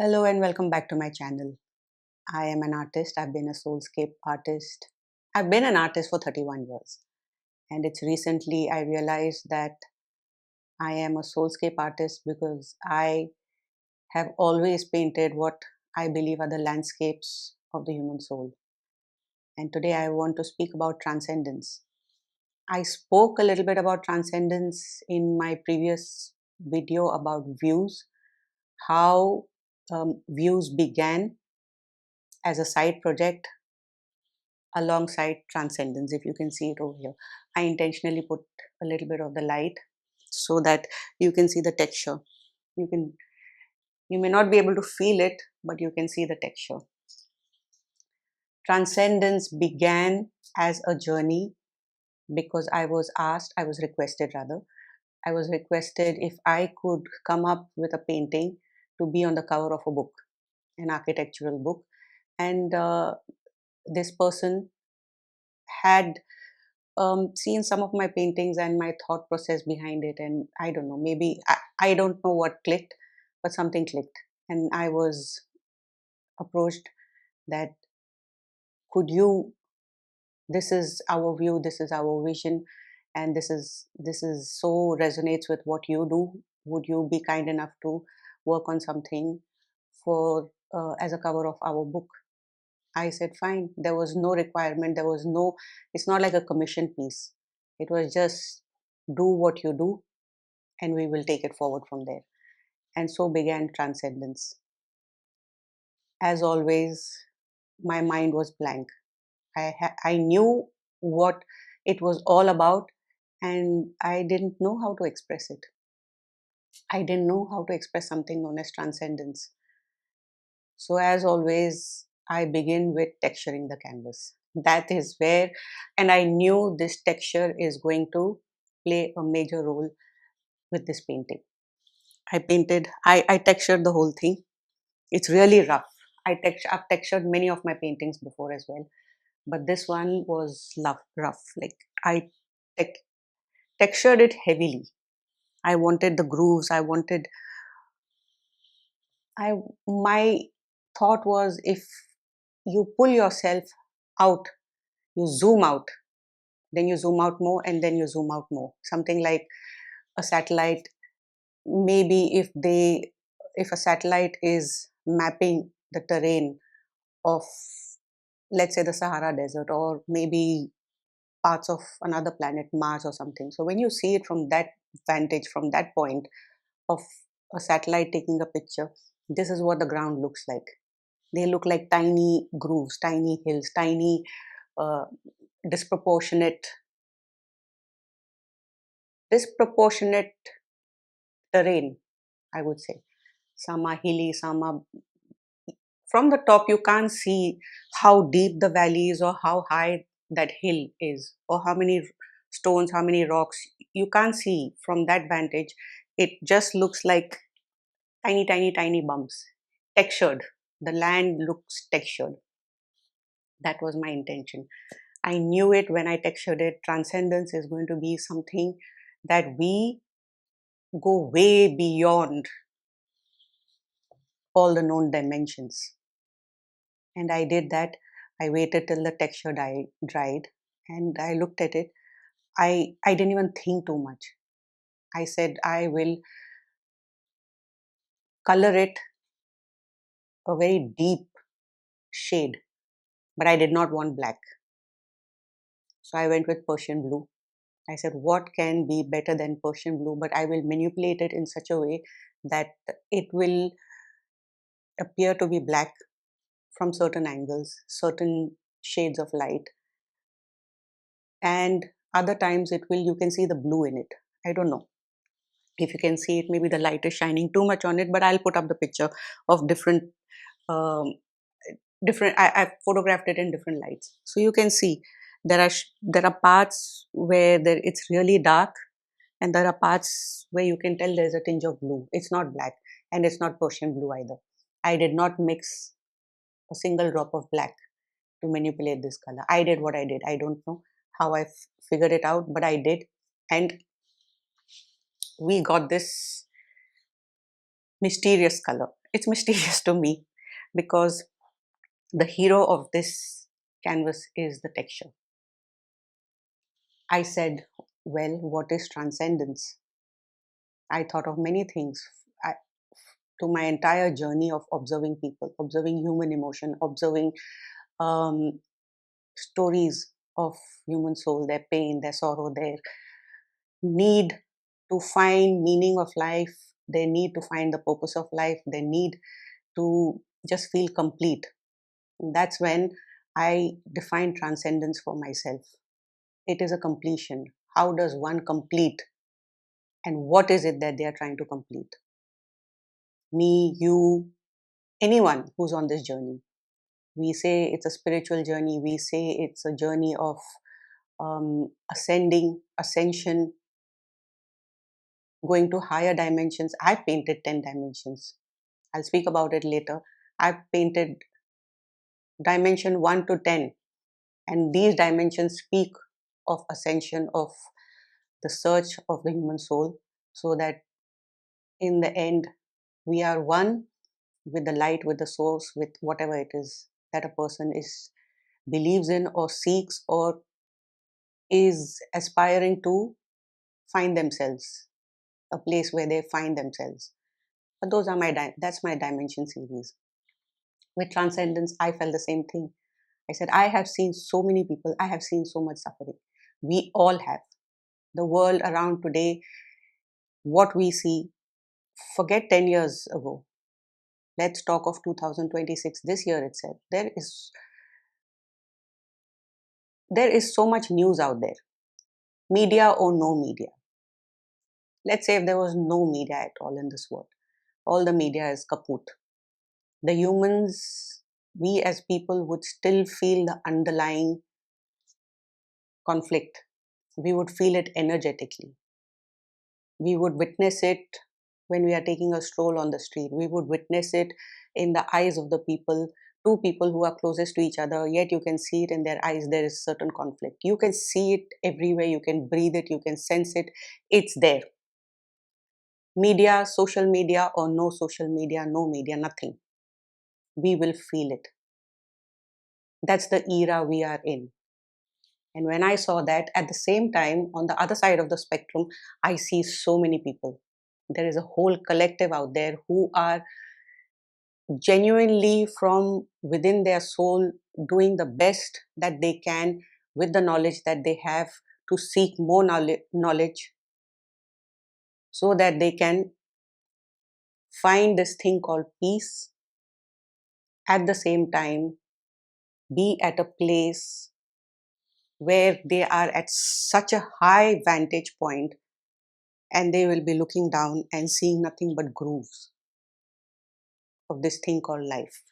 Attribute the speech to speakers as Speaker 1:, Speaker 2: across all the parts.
Speaker 1: Hello and welcome back to my channel. I am an artist. I've been a soulscape artist. I've been an artist for 31 years. And it's recently I realized that I am a soulscape artist because I have always painted what I believe are the landscapes of the human soul. And today I want to speak about transcendence. I spoke a little bit about transcendence in my previous video about views, how views began as a side project alongside transcendence. If you can see it over here, I intentionally put a little bit of the light so that you can see the texture. You may not be able to feel it, but you can see the texture. Transcendence began as a journey because I was requested rather, I was requested if I could come up with a painting to be on the cover of a book, an architectural book. And this person had seen some of my paintings and my thought process behind it, and I don't know, maybe I don't know what clicked, but something clicked, and I was approached that could you, this is our view, this is our vision, and this is so resonates with what you do. Would you be kind enough to work on something for as a cover of our book? I said fine. There was no requirement, there was no, it's not like a commission piece. It was just do what you do and we will take it forward from there. And so began Transcendence. As always, my mind was blank. I knew what it was all about, and I didn't know how to express it. I didn't know how to express something known as transcendence. So, as always, I begin with texturing the canvas. That is where, and I knew this texture is going to play a major role with this painting. I textured the whole thing. It's really rough. I've textured many of my paintings before as well, but this one was rough. Like I tec- textured it heavily. I wanted the grooves. I my thought was if you pull yourself out, you zoom out, then you zoom out more, and then you zoom out more. Something like a satellite. Maybe if a satellite is mapping the terrain of, let's say, the Sahara Desert, or maybe parts of another planet, Mars or something. So when you see it from that vantage, from that point of a satellite taking a picture, this is what the ground looks like. They look like tiny grooves, tiny hills, tiny uh, disproportionate disproportionate terrain, I would say. Some are hilly, some are, from the top you can't see how deep the valley is or how high that hill is or how many stones, how many rocks. You can't see from that vantage. It just looks like tiny bumps, textured. The land looks textured. That was my intention. I knew it when I textured it. Transcendence is going to be something that we go way beyond all the known dimensions. And I did that. I waited till the texture dried, and I looked at it. I didn't even think too much. I said I will color it a very deep shade, but I did not want black. So I went with Persian blue. I said, what can be better than Persian blue? But I will manipulate it in such a way that it will appear to be black from certain angles, certain shades of light, and other times it will, you can see the blue in it. I don't know if you can see it, maybe the light is shining too much on it, but I'll put up the picture of um, I've photographed it in different lights, so you can see there are parts where it's really dark, and there are parts where you can tell there's a tinge of blue. It's not black, and it's not Persian blue either. I did not mix a single drop of black to manipulate this color. I did what I did. I don't know how figured it out, but I did, and we got this mysterious color. It's mysterious to me because the hero of this canvas is the texture. I said, well, what is transcendence? I thought of many things. I, to my entire journey of observing people, observing human emotion, observing um, stories of human soul, their pain, their sorrow, their need to find meaning of life, their need to find the purpose of life, their need to just feel complete. That's when I define transcendence for myself. It is a completion. How does one complete? And what is it that they are trying to complete? Me, you, anyone who's on this journey. We say it's a spiritual journey. We say it's a journey of ascension, going to higher dimensions. I painted 10 dimensions. I'll speak about it later. I painted dimension 1 to 10, and these dimensions speak of ascension, of the search of the human soul, so that in the end, we are one with the light, with the source, with whatever it is that a person is believes in or seeks or is aspiring to find themselves, a place where they find themselves. But those are that's my dimension series. With transcendence, I felt the same thing. I said, I have seen so many people, I have seen so much suffering. We all have. The world around today, what we see, forget 10 years ago. Let's talk of 2026, this year itself. There is so much news out there, media or no media. Let's say if there was no media at all in this world, all the media is kaput. The humans, we as people would still feel the underlying conflict. We would feel it energetically. We would witness it when we are taking a stroll on the street. We would witness it in the eyes of the people, two people who are closest to each other, yet you can see it in their eyes. There is certain conflict. You can see it everywhere. You can breathe it. You can sense it. It's there. Media, social media, or no social media, no media, nothing. We will feel it. That's the era we are in. And when I saw that, at the same time, on the other side of the spectrum, I see so many people. There is a whole collective out there who are genuinely from within their soul doing the best that they can with the knowledge that they have to seek more knowledge so that they can find this thing called peace, at the same time be at a place where they are at such a high vantage point and they will be looking down and seeing nothing but grooves of this thing called life.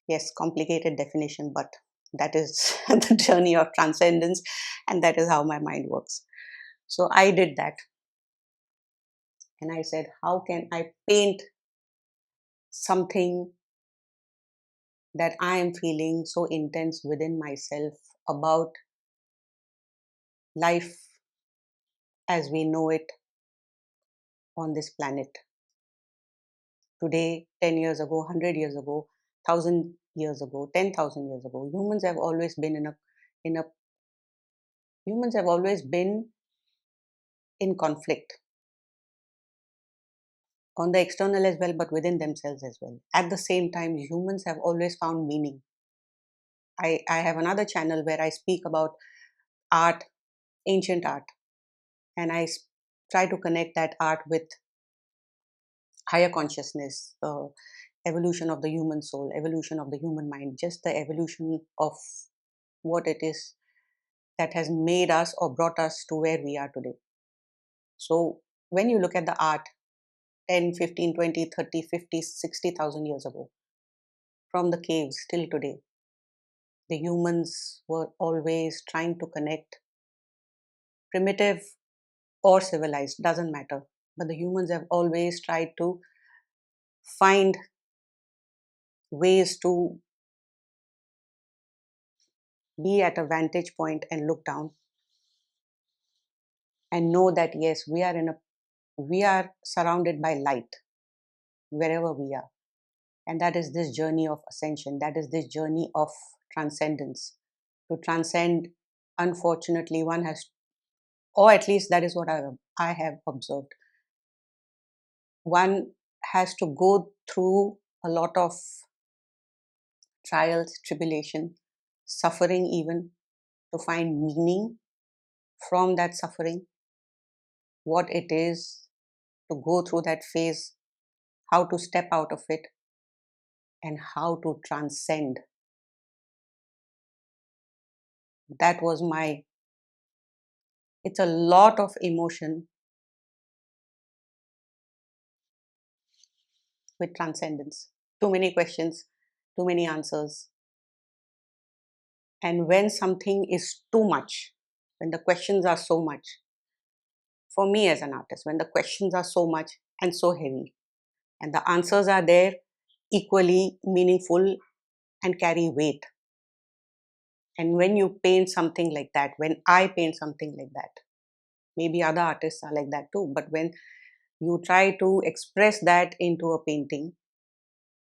Speaker 1: Yes, complicated definition, but that is the journey of transcendence, and that is how my mind works. So I did that, and I said, how can I paint something that I am feeling so intense within myself about life as we know it on this planet? Today, 10 years ago, 100 years ago, 1,000 years ago, 10,000 years ago, in a humans have always been in conflict on the external as well, but within themselves as well. At the same time, humans have always found meaning. I have another channel where I speak about art, ancient art, and try to connect that art with higher consciousness, evolution of the human soul, evolution of the human mind, just the evolution of what it is that has made us or brought us to where we are today. So when you look at the art 10, 15, 20, 30, 50, 60,000 years ago, from the caves till today, the humans were always trying to connect, primitive or civilized, doesn't matter. But the humans have always tried to find ways to be at a vantage point and look down and know that yes, we are in a We are surrounded by light wherever we are. And that is this journey of ascension, that is this journey of transcendence. To transcend, unfortunately, one has, or at least that is what I have observed, one has to go through a lot of trials, tribulation, suffering, even to find meaning from that suffering, what it is to go through that phase, how to step out of it, and how to transcend. That was my, it's a lot of emotion with transcendence. Too many questions, too many answers. And when something is too much, when the questions are so much, for me as an artist, when the questions are so much and so heavy, and the answers are there equally meaningful and carry weight. And when you paint something like that, when I paint something like that, maybe other artists are like that too, but when you try to express that into a painting,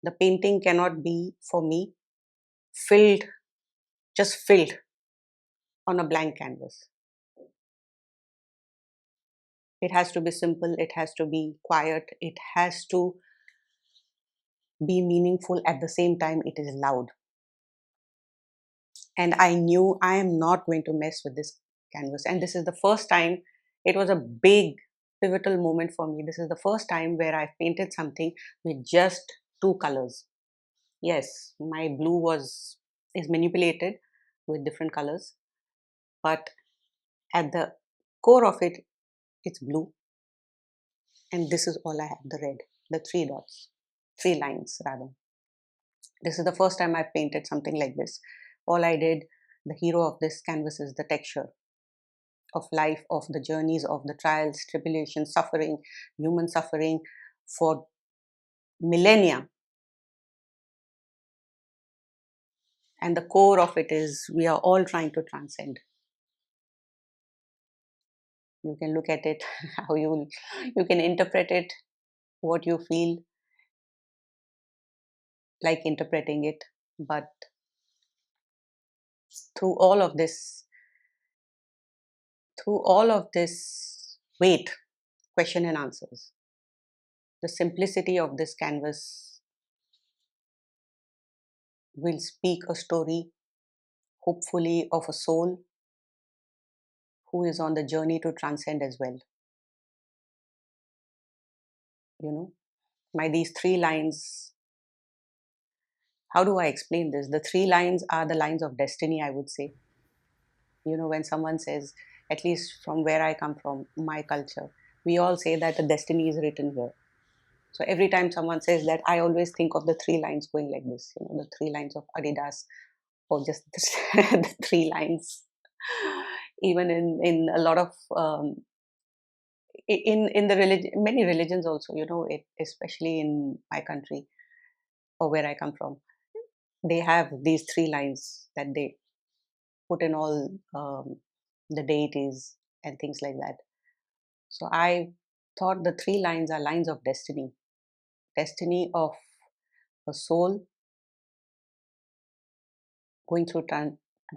Speaker 1: the painting cannot be, for me, filled, just filled on a blank canvas. It has to be simple, it has to be quiet, it has to be meaningful at the same time, it is loud. And I knew I am not going to mess with this canvas. And this is the first time, it was a big pivotal moment for me. This is the first time where I painted something with just two colors. Yes, my blue is manipulated with different colors, but at the core of it, it's blue. And this is all I have, the red, the three dots, three lines rather. This is the first time I painted something like this. All I did, the hero of this canvas is the texture of life, of the journeys, of the trials, tribulations, suffering, human suffering for millennia. And the core of it is we are all trying to transcend. You can look at it how you can interpret it, what you feel like interpreting it. But through all of this, through all of this weight, question and answers, the simplicity of this canvas will speak a story, hopefully, of a soul who is on the journey to transcend as well. You know, my these three lines, how do I explain this? The three lines are the lines of destiny, I would say. You know, when someone says, at least from where I come from, my culture, we all say that the destiny is written here. So every time someone says that, I always think of the three lines going like this, you know, the three lines of Adidas, or just the three lines. Even in a lot of in the religion, many religions also, you know, especially in my country or where I come from, they have these three lines that they put in all the deities and things like that. So I thought the three lines are lines of destiny, destiny of a soul going through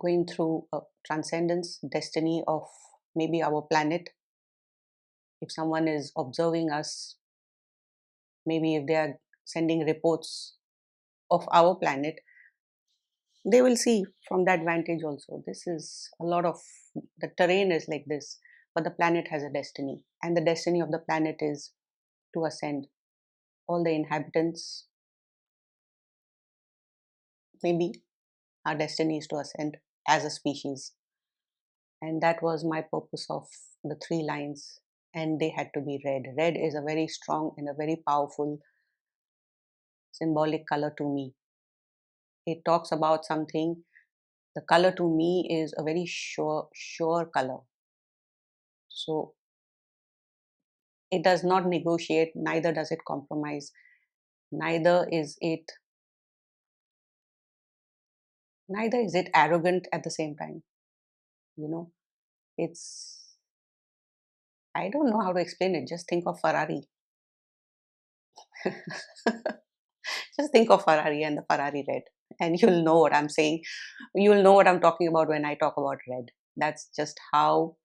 Speaker 1: going through transcendence, destiny of maybe our planet. If someone is observing us, maybe if they are sending reports of our planet, they will see from that vantage also. This is a lot of, the terrain is like this, but the planet has a destiny, and the destiny of the planet is to ascend. All the inhabitants, maybe our destiny is to ascend as a species. And that was my purpose of the three lines. And they had to be red. Red is a very strong and a very powerful symbolic color to me. It talks about something. The color to me is a very sure color. So it does not negotiate, neither does it compromise, neither is it arrogant at the same time. You know, it's I don't know how to explain it. Just think of Ferrari. Just think of Ferrari and the Ferrari red, and you'll know what I'm saying. You'll know what I'm talking about when I talk about red. That's just how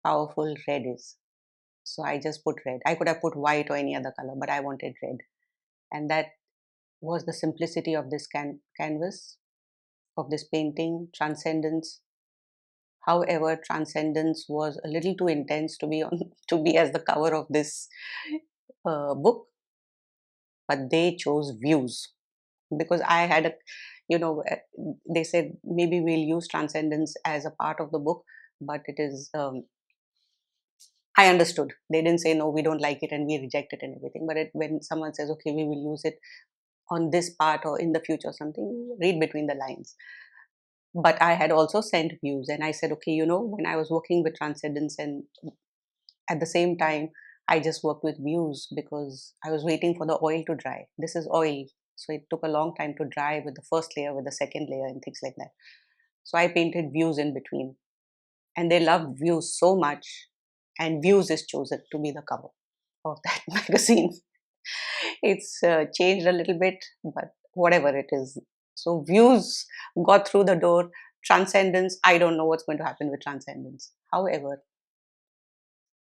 Speaker 1: powerful red is. So I just put red. I could have put white or any other color, but I wanted red. And that was the simplicity of this canvas, of this painting, Transcendence. However, Transcendence was a little too intense to be on to be as the cover of this book, but they chose views because I had a, they said maybe we'll use Transcendence as a part of the book, but it is. I understood. They didn't say no, we don't like it and we reject it and everything. But when someone says, okay, we will use it on this part or in the future or something, read between the lines. But I had also sent views and I said, okay, when I was working with Transcendence and at the same time, I just worked with views because I was waiting for the oil to dry. This is oil. So it took a long time to dry with the first layer, with the second layer, and things like that. So I painted views in between. And they loved views so much. And views is chosen to be the cover of that magazine. It's changed a little bit, but whatever it is. So views got through the door. Transcendence, I don't know what's going to happen with Transcendence. However,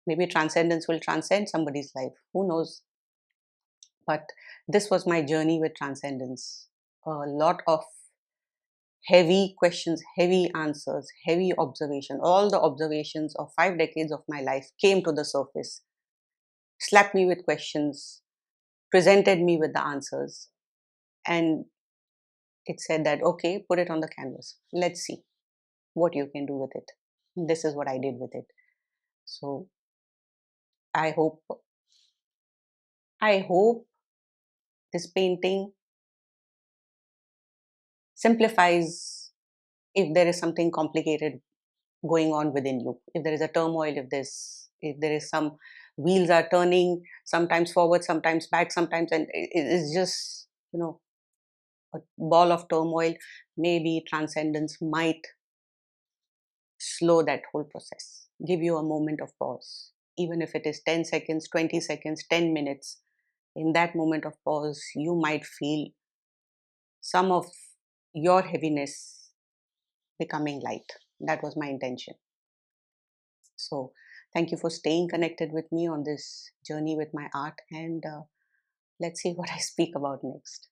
Speaker 1: maybe Transcendence will transcend somebody's life. Who knows? But this was my journey with Transcendence. A lot of heavy questions, heavy answers, heavy observation. All the observations of 5 decades of my life came to the surface, slapped me with questions, presented me with the answers, and it said that, okay, put it on the canvas. Let's see what you can do with it. This is what I did with it. So I hope, I hope this painting simplifies if there is something complicated going on within you, if there is a turmoil, if there is some wheels are turning, sometimes forward, sometimes back, sometimes, and it's just, a ball of turmoil. Maybe Transcendence might slow that whole process, give you a moment of pause, even if it is 10 seconds, 20 seconds, 10 minutes. In that moment of pause, you might feel some of your heaviness becoming light. That was my intention. So, thank you for staying connected with me on this journey with my art, and let's see what I speak about next.